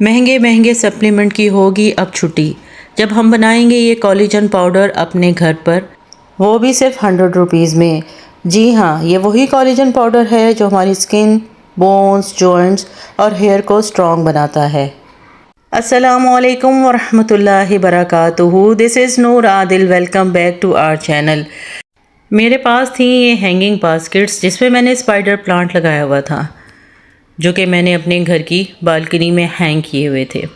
महंगे महंगे सप्लीमेंट की होगी अब छुट्टी जब हम बनाएंगे ये कोलेजन पाउडर अपने घर पर, वो भी सिर्फ 100 रुपीज़ में। जी हाँ, ये वही कोलेजन पाउडर है जो हमारी स्किन, बोन्स, जॉइंट्स और हेयर को स्ट्रॉन्ग बनाता है। अस्सलामुअलैकुम वरहमतुल्लाहि बरकातुहू। This is Noor Adil. Welcome back to our channel. मेरे पास थी ये हैंगिंग बास्केट्स जिसमें मैंने स्पाइडर प्लांट लगाया हुआ था, जो कि मैंने अपने घर की बालकनी में हैंग किए हुए थे।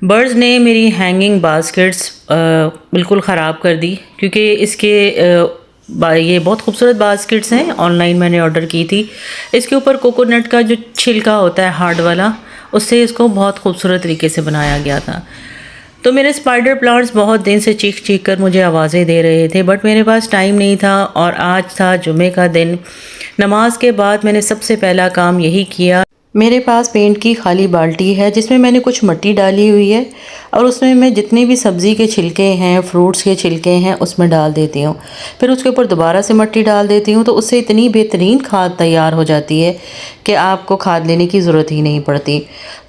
बर्ड्स ने मेरी हैंगिंग बास्केट्स बिल्कुल ख़राब कर दी, क्योंकि ये बहुत खूबसूरत बास्केट्स हैं। ऑनलाइन मैंने ऑर्डर की थी। इसके ऊपर कोकोनट का जो छिलका होता है हार्ड वाला, उससे इसको बहुत खूबसूरत तरीके से बनाया गया था। तो मेरे स्पाइडर प्लांट्स बहुत दिन से चीख चीख कर मुझे आवाज़ें दे रहे थे, बट मेरे पास टाइम नहीं था। और आज था जुमे का दिन। नमाज के बाद मैंने सबसे पहला काम यही किया। मेरे पास पेंट की खाली बाल्टी है जिसमें मैंने कुछ मिट्टी डाली हुई है, और उसमें मैं जितने भी सब्ज़ी के छिलके हैं, फ्रूट्स के छिलके हैं, उसमें डाल देती हूँ। फिर उसके ऊपर दोबारा से मिट्टी डाल देती हूँ, तो उससे इतनी बेहतरीन खाद तैयार हो जाती है कि आपको खाद लेने की ज़रूरत ही नहीं पड़ती।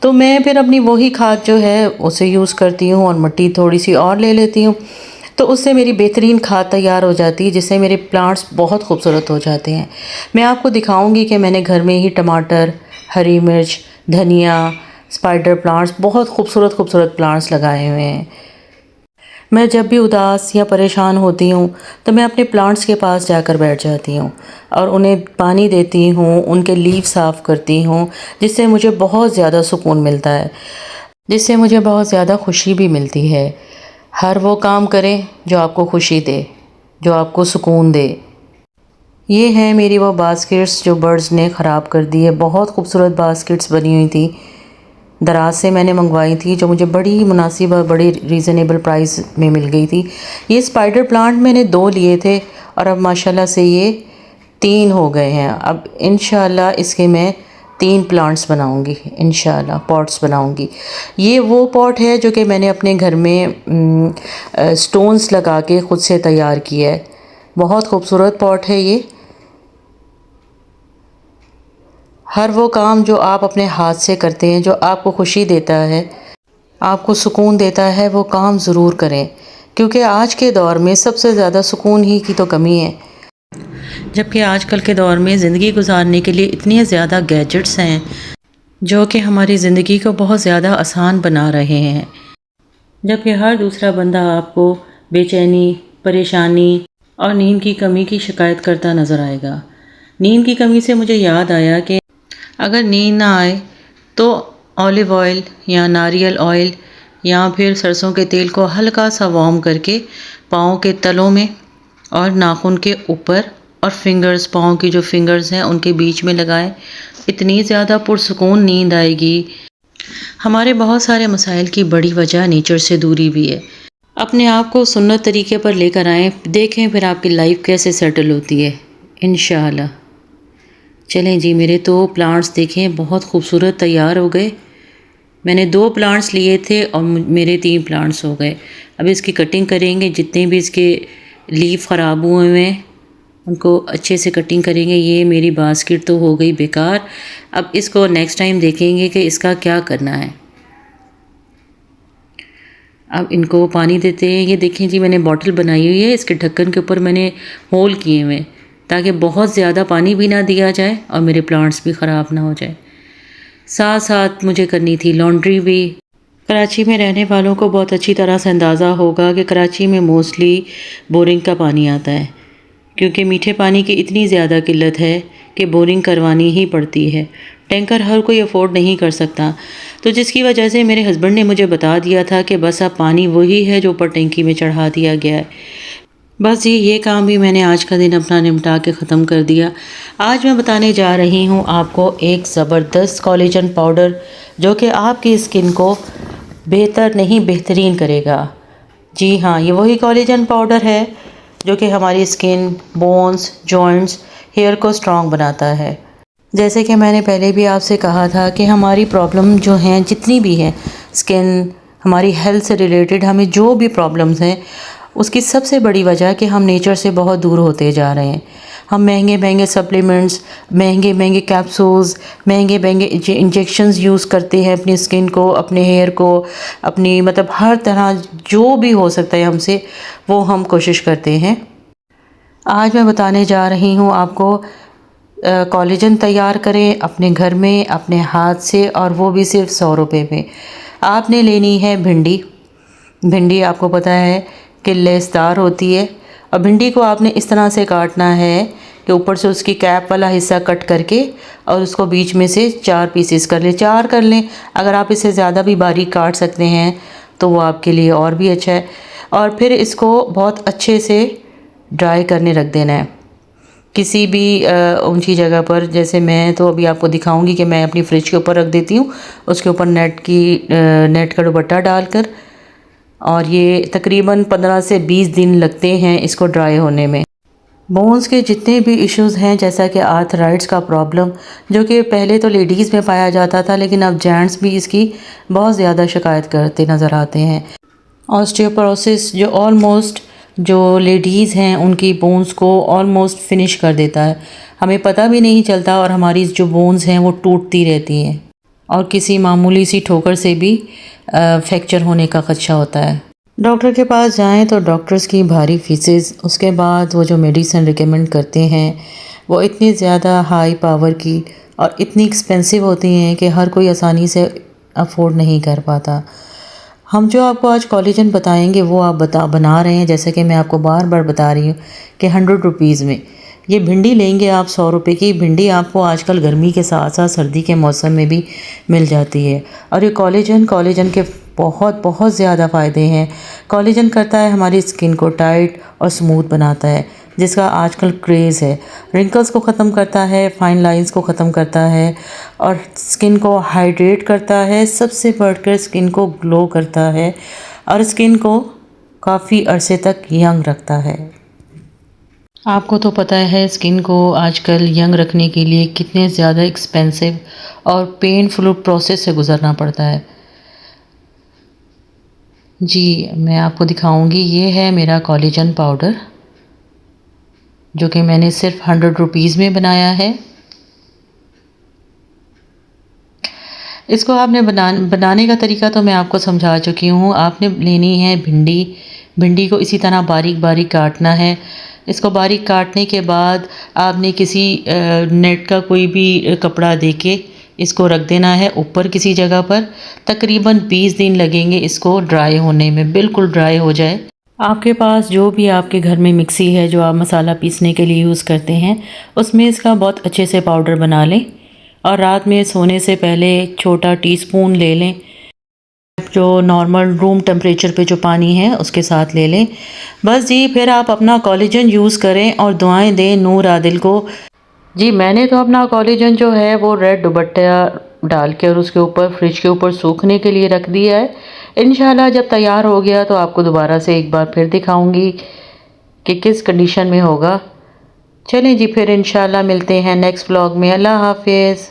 तो मैं फिर अपनी वही खाद जो है उसे यूज़ करती हूँ, और मिट्टी थोड़ी सी और ले लेती हूँ, तो उससे मेरी बेहतरीन खाद तैयार हो जाती है, जिससे मेरे प्लांट्स बहुत खूबसूरत हो जाते हैं। मैं आपको दिखाऊंगी कि मैंने घर में ही टमाटर, हरी मिर्च, धनिया, स्पाइडर प्लांट्स, बहुत खूबसूरत खूबसूरत प्लांट्स लगाए हुए हैं। मैं जब भी उदास या परेशान होती हूँ तो मैं अपने प्लांट्स के पास जाकर बैठ जाती हूँ और उन्हें पानी देती हूँ, उनके लीफ साफ़ करती हूँ, जिससे मुझे बहुत ज़्यादा सुकून मिलता है, जिससे मुझे बहुत ज़्यादा खुशी भी मिलती है। हर वो काम करें जो आपको खुशी दे, जो आपको सुकून दे। ये है मेरी वो बास्केट्स जो बर्ड्स ने ख़राब कर दी है। बहुत खूबसूरत बास्केट्स बनी हुई थी, दराज से मैंने मंगवाई थी, जो मुझे बड़ी मुनासिब और बड़ी रीज़नेबल प्राइस में मिल गई थी। ये स्पाइडर प्लांट मैंने 2 लिए थे, और अब माशाल्लाह से ये 3 हो गए हैं। अब इंशाल्लाह इसके मैं 3 प्लांट्स बनाऊंगी, इंशाल्लाह पॉट्स बनाऊंगी। ये वो पॉट है जो कि मैंने अपने घर में स्टोन्स लगा के ख़ुद से तैयार किया है। बहुत खूबसूरत पॉट है ये। हर वो काम जो आप अपने हाथ से करते हैं, जो आपको खुशी देता है, आपको सुकून देता है, वो काम ज़रूर करें, क्योंकि आज के दौर में सबसे ज़्यादा सुकून ही की तो कमी है। जबकि आजकल के दौर में ज़िंदगी गुजारने के लिए इतने ज़्यादा गैजेट्स हैं जो कि हमारी ज़िंदगी को बहुत ज़्यादा आसान बना रहे हैं। जबकि हर दूसरा बंदा आपको बेचैनी, परेशानी और नींद की कमी की शिकायत करता नज़र आएगा। नींद की कमी से मुझे याद आया कि अगर नींद ना आए तो ऑलिव ऑयल या नारियल ऑयल या फिर सरसों के तेल को हल्का सा वार्म करके पाँव के तलों में और नाखून के ऊपर और फिंगर्स, पाँव की जो फिंगर्स हैं उनके बीच में लगाएं। इतनी ज़्यादा पुरसुकून नींद आएगी। हमारे बहुत सारे मसाइल की बड़ी वजह नेचर से दूरी भी है। अपने आप को सुन्नत तरीके पर लेकर आएँ, देखें फिर आपकी लाइफ कैसे सेटल होती है इंशाअल्लाह। चलें जी, मेरे तो प्लांट्स देखें बहुत खूबसूरत तैयार हो गए। मैंने 2 प्लांट्स लिए थे और मेरे 3 प्लांट्स हो गए। अब इसकी कटिंग करेंगे, जितने भी इसके लीफ ख़राब हुए हैं उनको अच्छे से कटिंग करेंगे। ये मेरी बास्केट तो हो गई बेकार। अब इसको नेक्स्ट टाइम देखेंगे कि इसका क्या करना है। अब इनको पानी देते हैं। ये देखें जी, मैंने बॉटल बनाई हुई है, इसके ढक्कन के ऊपर मैंने होल किए हुए हैं ताकि बहुत ज़्यादा पानी भी ना दिया जाए और मेरे प्लांट्स भी ख़राब ना हो जाए। साथ साथ मुझे करनी थी लॉन्ड्री भी। कराची में रहने वालों को बहुत अच्छी तरह से अंदाज़ा होगा कि कराची में मोस्टली बोरिंग का पानी आता है, क्योंकि मीठे पानी की इतनी ज़्यादा किल्लत है कि बोरिंग करवानी ही पड़ती है। टैंकर हर कोई अफोर्ड नहीं कर सकता, तो जिसकी वजह से मेरे हस्बैंड ने मुझे बता दिया था कि बस अब पानी वही है जो ऊपर टैंकी में चढ़ा दिया गया है। बस जी, ये काम भी मैंने आज का दिन अपना निपटा के ख़त्म कर दिया। आज मैं बताने जा रही हूँ आपको एक ज़बरदस्त कोलेजन पाउडर जो कि आपकी स्किन को बेहतर नहीं बेहतरीन करेगा। जी हाँ, ये वही कोलेजन पाउडर है जो कि हमारी स्किन, बोन्स, जॉइंट्स, हेयर को स्ट्रॉन्ग बनाता है। जैसे कि मैंने पहले भी आपसे कहा था कि हमारी प्रॉब्लम जो हैं, जितनी भी हैं, स्किन, हमारी हेल्थ से रिलेटेड हमें जो भी प्रॉब्लम्स हैं, उसकी सबसे बड़ी वजह कि हम नेचर से बहुत दूर होते जा रहे हैं। हम महंगे महंगे सप्लीमेंट्स, महंगे महंगे कैप्सूल्स, महंगे महंगे इंजेक्शंस यूज़ करते हैं अपनी स्किन को, अपने हेयर को, अपनी मतलब हर तरह जो भी हो सकता है हमसे वो हम कोशिश करते हैं। आज मैं बताने जा रही हूँ आपको कोलेजन तैयार करें अपने घर में अपने हाथ से, और वो भी सिर्फ 100 रुपये में। आपने लेनी है भिंडी। भिंडी आपको पता है कि लेसदार होती है, और भिंडी को आपने इस तरह से काटना है कि ऊपर से उसकी कैप वाला हिस्सा कट करके और उसको बीच में से 4 पीसेस कर लें, 4 कर लें। अगर आप इसे ज़्यादा भी बारीक काट सकते हैं तो वो आपके लिए और भी अच्छा है। और फिर इसको बहुत अच्छे से ड्राई करने रख देना है किसी भी ऊंची जगह पर। जैसे मैं तो अभी आपको दिखाऊंगी कि मैं अपनी फ्रिज के ऊपर रख देती हूँ, उसके ऊपर नेट का दुपट्टा डालकर, और ये तकरीबन 15 से 20 दिन लगते हैं इसको ड्राई होने में। बोन्स के जितने भी इश्यूज़ हैं, जैसा कि आर्थराइट्स का प्रॉब्लम, जो कि पहले तो लेडीज़ में पाया जाता था लेकिन अब जेंट्स भी इसकी बहुत ज़्यादा शिकायत करते नज़र आते हैं। ऑस्टियोपोरोसिस जो ऑलमोस्ट जो लेडीज़ हैं उनकी बोन्स को ऑलमोस्ट फिनिश कर देता है, हमें पता भी नहीं चलता, और हमारी जो बोन्स हैं वो टूटती रहती हैं, और किसी मामूली सी ठोकर से भी फ्रैक्चर होने का खदशा होता है। डॉक्टर के पास जाएं तो डॉक्टर्स की भारी फीसेस, उसके बाद वो जो मेडिसिन रिकमेंड करते हैं वो इतनी ज़्यादा हाई पावर की और इतनी एक्सपेंसिव होती हैं कि हर कोई आसानी से अफोर्ड नहीं कर पाता। हम जो आपको आज कोलेजन बताएंगे वो आप बना रहे हैं, जैसे कि मैं आपको बार बार बता रही हूँ कि 100 रुपीज़ में ये भिंडी लेंगे आप। 100 रुपये की भिंडी आपको आजकल गर्मी के साथ साथ सर्दी के मौसम में भी मिल जाती है। और ये कोलेजन के बहुत बहुत ज़्यादा फ़ायदे हैं। कोलेजन करता है हमारी स्किन को टाइट और स्मूथ बनाता है, जिसका आजकल क्रेज़ है। रिंकल्स को ख़त्म करता है, फाइन लाइंस को ख़त्म करता है, और स्किन को हाइड्रेट करता है। सबसे बढ़कर स्किन को ग्लो करता है, और स्किन को काफ़ी अरसे तक यंग रखता है। आपको तो पता है स्किन को आजकल यंग रखने के लिए कितने ज़्यादा एक्सपेंसिव और पेनफुल प्रोसेस से गुज़रना पड़ता है। जी, मैं आपको दिखाऊंगी, ये है मेरा कोलेजन पाउडर जो कि मैंने सिर्फ 100 रुपीज़ में बनाया है। इसको आपने बनाने का तरीका तो मैं आपको समझा चुकी हूँ। आपने लेनी है भिंडी को इसी तरह बारीक बारीक काटना है। इसको बारीक काटने के बाद आपने किसी नेट का कोई भी कपड़ा देके इसको रख देना है ऊपर किसी जगह पर। तकरीबन 20 दिन लगेंगे इसको ड्राई होने में, बिल्कुल ड्राई हो जाए। आपके पास जो भी आपके घर में मिक्सी है जो आप मसाला पीसने के लिए यूज़ करते हैं, उसमें इसका बहुत अच्छे से पाउडर बना लें, और रात में सोने से पहले एक छोटा टीस्पून ले लें, जो नॉर्मल रूम टेम्परेचर पे जो पानी है उसके साथ ले लें। बस जी, फिर आप अपना कोलेजन यूज़ करें और दुआएं दें नूर आदिल को। जी, मैंने तो अपना कोलेजन जो है वो रेड दुपट्टा डाल के और उसके ऊपर फ्रिज के ऊपर सूखने के लिए रख दिया है। इंशाल्लाह जब तैयार हो गया तो आपको दोबारा से एक बार फिर दिखाऊंगी कि किस कंडीशन में होगा। चलें जी, फिर इंशाल्लाह मिलते हैं नेक्स्ट व्लॉग में। अल्लाह हाफिज़।